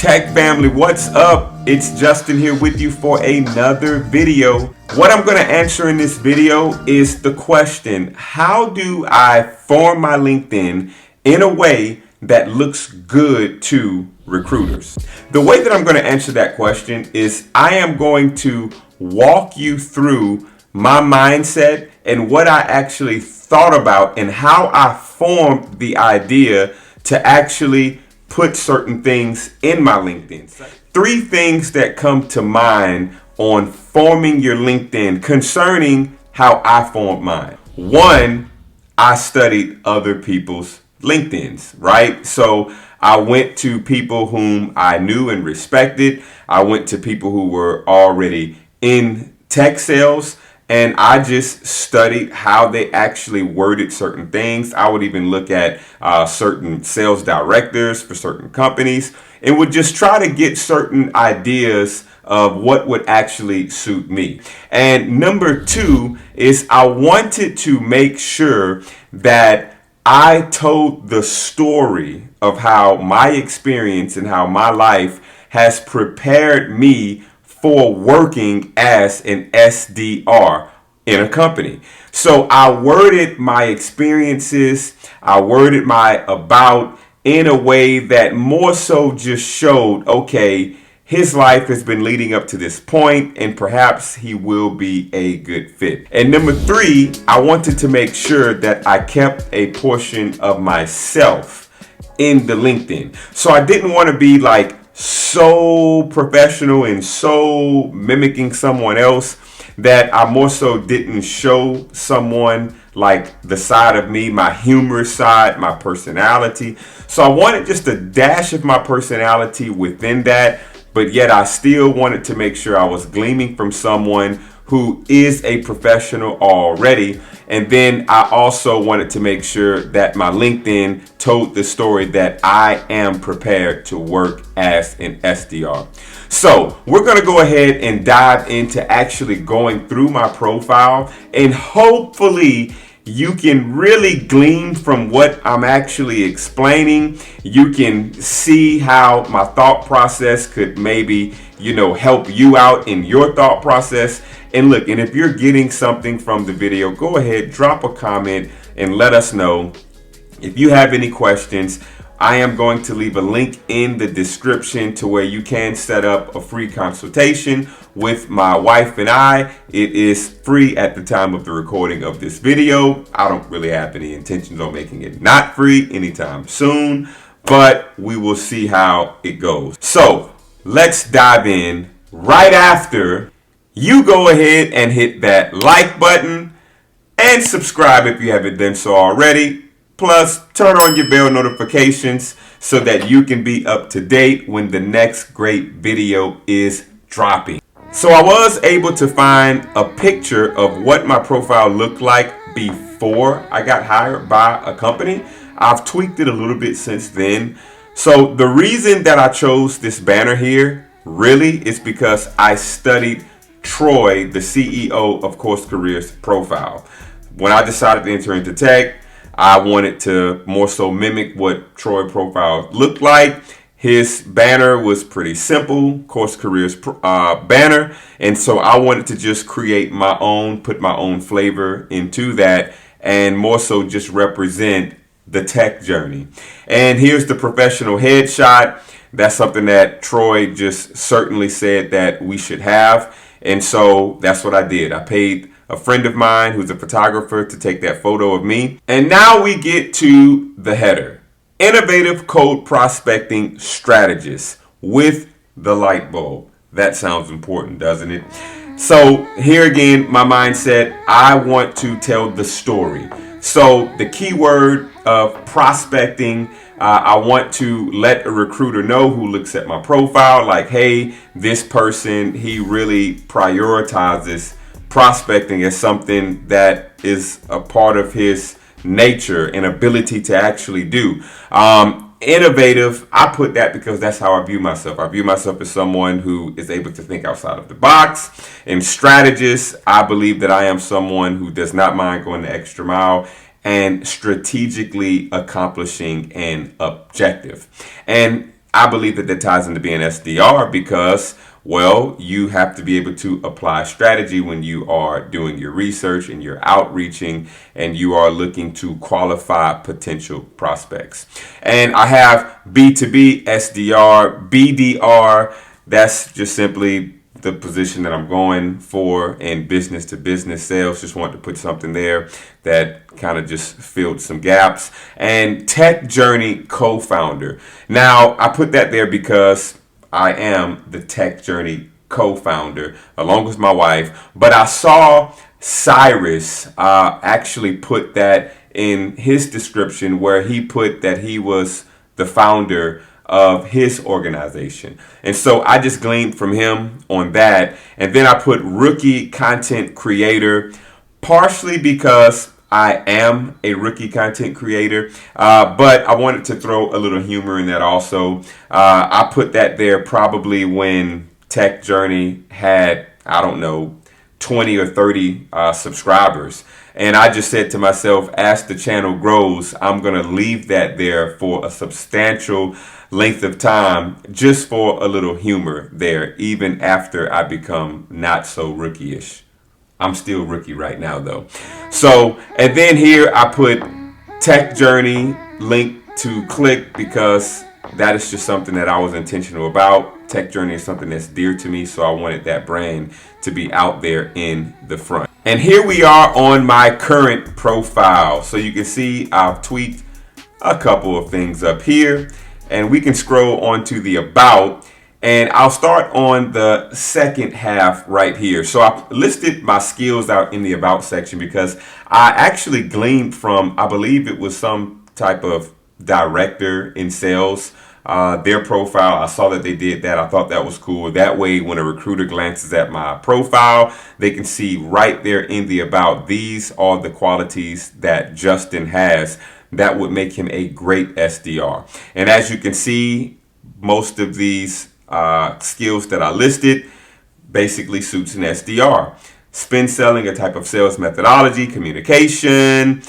Tech family, what's up? It's Justin here with you for another video. What I'm going to answer in this video is the question, how do I form my LinkedIn in a way that looks good to recruiters? The way that I'm going to answer that question is I am going to walk you through my mindset and what I actually thought about and how I formed the idea to actually put certain things in my LinkedIn. 3 things that come to mind on forming your LinkedIn concerning how I formed mine. 1, I studied other people's LinkedIns, right? So I went to people whom I knew and respected. I went to people who were already in tech sales, and I just studied how they actually worded certain things. I would even look at certain sales directors for certain companies and would just try to get certain ideas of what would actually suit me. And number 2 is I wanted to make sure that I told the story of how my experience and how my life has prepared me for working as an SDR in a company. So I worded my experiences, I worded my about in a way that more so just showed, okay, his life has been leading up to this point and perhaps he will be a good fit. And number 3, I wanted to make sure that I kept a portion of myself in the LinkedIn. So I didn't want to be like so professional and so mimicking someone else that I more so didn't show someone like the side of me, my humorous side, my personality. So I wanted just a dash of my personality within that, but yet I still wanted to make sure I was gleaming from someone who is a professional already. And then I also wanted to make sure that my LinkedIn told the story that I am prepared to work as an SDR. So we're going to go ahead and dive into actually going through my profile, and hopefully you can really glean from what I'm actually explaining. You can see how my thought process could maybe, help you out in your thought process. And look, and if you're getting something from the video, go ahead, drop a comment and let us know. If you have any questions, I am going to leave a link in the description to where you can set up a free consultation with my wife and I. It is free at the time of the recording of this video. I don't really have any intentions on making it not free anytime soon, but we will see how it goes. So let's dive in right after you go ahead and hit that like button and subscribe if you haven't done so already. Plus, turn on your bell notifications so that you can be up to date when the next great video is dropping. So I was able to find a picture of what my profile looked like before I got hired by a company. I've tweaked it a little bit since then. So the reason that I chose this banner here really is because I studied Troy, the CEO of Course Careers profile. When I decided to enter into tech, I wanted to more so mimic what Troy profile looked like. His banner was pretty simple, Course Careers banner. And so I wanted to just create my own, put my own flavor into that, and more so just represent the tech journey. And here's the professional headshot. That's something that Troy just certainly said that we should have. And so that's what I did. I paid a friend of mine who's a photographer to take that photo of me. And now we get to the header. Innovative cold prospecting strategist with the light bulb. That sounds important, doesn't it? So here again, my mindset, I want to tell the story. So the keyword of prospecting, I want to let a recruiter know who looks at my profile, like, hey, this person, he really prioritizes prospecting as something that is a part of his nature and ability to actually do. Innovative, I put that because that's how I view myself. I view myself as someone who is able to think outside of the box. And strategist, I believe that I am someone who does not mind going the extra mile and strategically accomplishing an objective. And I believe that that ties into being SDR because, well, you have to be able to apply strategy when you are doing your research and you're outreaching and you are looking to qualify potential prospects. And I have B2B, SDR, BDR. That's just simply the position that I'm going for in business to business sales. Just wanted to put something there that kind of just filled some gaps. And Tech Journey co-founder. Now, I put that there because I am the Tech Journey co-founder along with my wife. But I saw Cyrus actually put that in his description where he put that he was the founder of his organization. And so I just gleaned from him on that. And then I put rookie content creator, partially because I am a rookie content creator, but I wanted to throw a little humor in that also. I put that there probably when Tech Journey had, I don't know, 20 or 30 subscribers. And I just said to myself, as the channel grows, I'm going to leave that there for a substantial length of time just for a little humor there, even after I become not so rookie-ish. I'm still rookie right now though. So, and then here I put Tech Journey link to click because that is just something that I was intentional about. Tech Journey is something that's dear to me, so I wanted that brand to be out there in the front. And here we are on my current profile. So you can see I've tweaked a couple of things up here, and we can scroll on to the about, and I'll start on the second half right here. So I listed my skills out in the about section because I actually gleaned from, I believe it was some type of director in sales, their profile. I saw that they did that. I thought that was cool. That way, when a recruiter glances at my profile, they can see right there in the about, these are the qualities that Justin has that would make him a great SDR. And as you can see, most of these skills that I listed basically suits an SDR. Spin selling, a type of sales methodology, communication,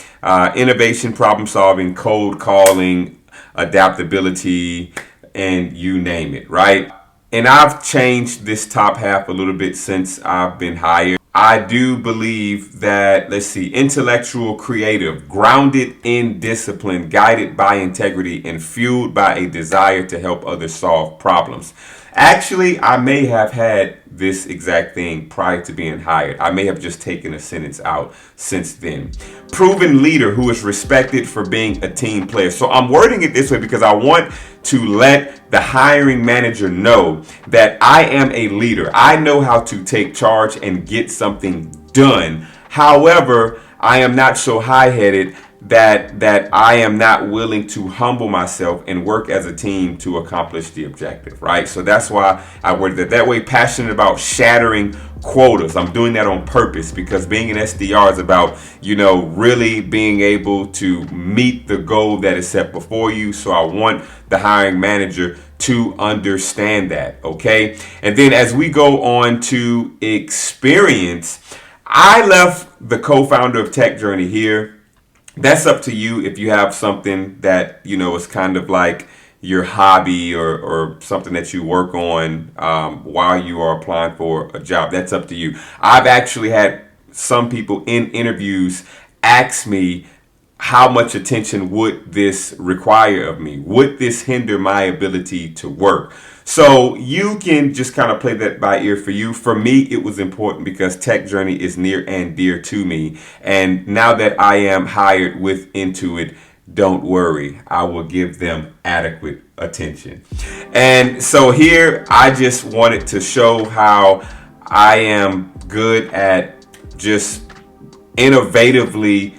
innovation, problem solving, cold calling, adaptability, and you name it, right? And I've changed this top half a little bit since I've been hired. I do believe that, let's see, intellectual, creative, grounded in discipline, guided by integrity, and fueled by a desire to help others solve problems. Actually, I may have had this exact thing prior to being hired. I may have just taken a sentence out since then. Proven leader who is respected for being a team player. So I'm wording it this way because I want to let the hiring manager know that I am a leader. I know how to take charge and get something done. However, I am not so high-headed that I am not willing to humble myself and work as a team to accomplish the objective, right? So that's why I worded it that way. Passionate about shattering quotas. I'm doing that on purpose because being an SDR is about, really being able to meet the goal that is set before you. So I want the hiring manager to understand that, okay? And then as we go on to experience, I left the co-founder of Tech Journey here. That's up to you if you have something that, is kind of like your hobby or something that you work on while you are applying for a job. That's up to you. I've actually had some people in interviews ask me, how much attention would this require of me? Would this hinder my ability to work? So you can just kind of play that by ear for you. For me, it was important because Tech Journey is near and dear to me. And now that I am hired with Intuit, don't worry, I will give them adequate attention. And so here, I just wanted to show how I am good at just innovatively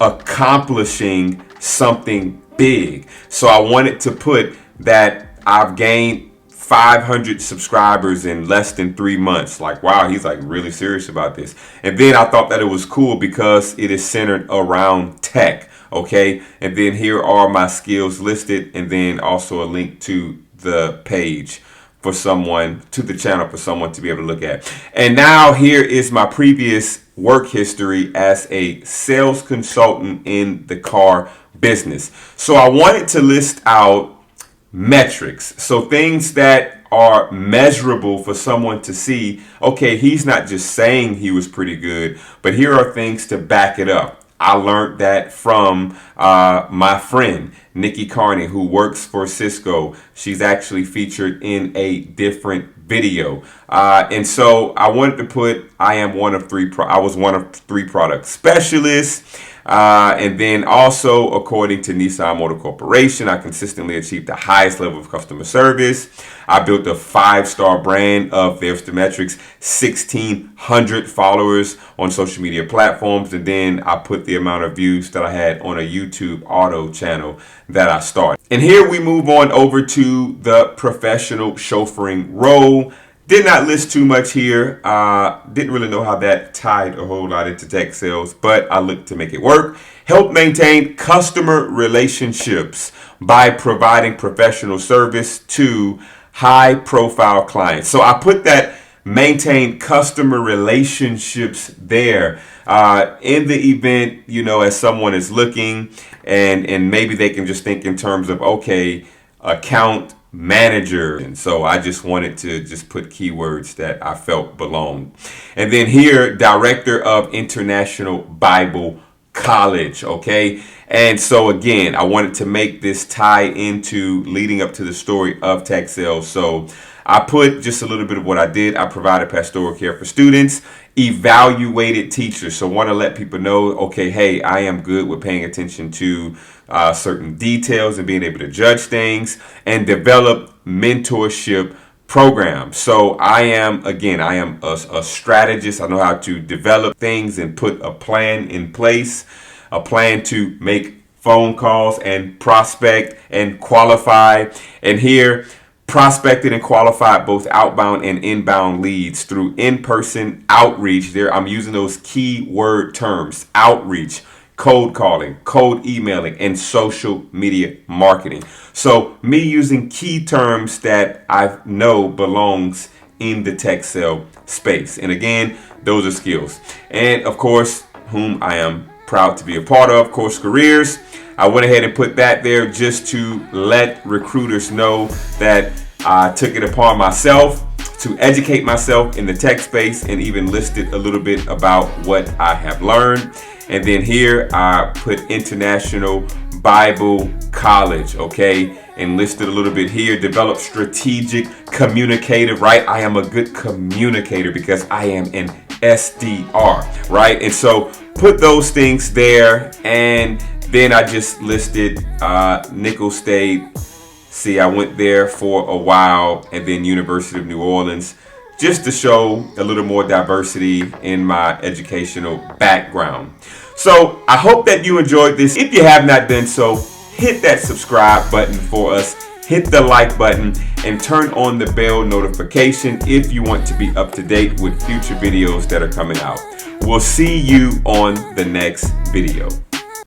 accomplishing something big. So I wanted to put that I've gained 500 subscribers in less than 3 months. Like, wow, he's like really serious about this. And then I thought that it was cool because it is centered around tech. Okay. And then here are my skills listed, and then also a link to the page for someone, to the channel for someone to be able to look at. And now here is my previous work history as a sales consultant in the car business. So I wanted to list out metrics. So things that are measurable for someone to see, okay, he's not just saying he was pretty good, but here are things to back it up. I learned that from my friend, Nikki Carney, who works for Cisco. She's actually featured in a different video. And so I wanted to put, I was one of three product specialists. And then also, according to Nissan Motor Corporation, I consistently achieved the highest level of customer service. I built a 5-star brand of there's the metrics, 1,600 followers on social media platforms. And then I put the amount of views that I had on a YouTube auto channel that I started. And here we move on over to the professional chauffeuring role. Did not list too much here. Didn't really know how that tied a whole lot into tech sales, but I looked to make it work. Help maintain customer relationships by providing professional service to high profile clients. So I put that maintain customer relationships there in the event, as someone is looking and maybe they can just think in terms of, okay, account manager. And so I just wanted to just put keywords that I felt belonged. And then here, director of International Bible College. Okay. And so again, I wanted to make this tie into leading up to the story of tech sales. So I put just a little bit of what I did. I provided pastoral care for students, evaluated teachers. So want to let people know, okay, hey, I am good with paying attention to certain details and being able to judge things, and develop mentorship programs. So I am a strategist. I know how to develop things and put a plan in place, a plan to make phone calls and prospect and qualify. And here, prospected and qualified both outbound and inbound leads through in-person outreach. There, I'm using those keyword terms: outreach, cold calling, cold emailing, and social media marketing. So me using key terms that I know belongs in the tech sale space. And again, those are skills. And of course, whom I am proud to be a part of, Course Careers. I went ahead and put that there just to let recruiters know that I took it upon myself to educate myself in the tech space, and even listed a little bit about what I have learned. And then here I put International Bible College, okay, and listed a little bit here. Develop strategic communicator, right? I am a good communicator because I am an SDR, right? And so put those things there, and then I just listed Nickel State. See, I went there for a while, and then University of New Orleans, just to show a little more diversity in my educational background. So I hope that you enjoyed this. If you have not done so, hit that subscribe button for us, hit the like button, and turn on the bell notification if you want to be up to date with future videos that are coming out. We'll see you on the next video.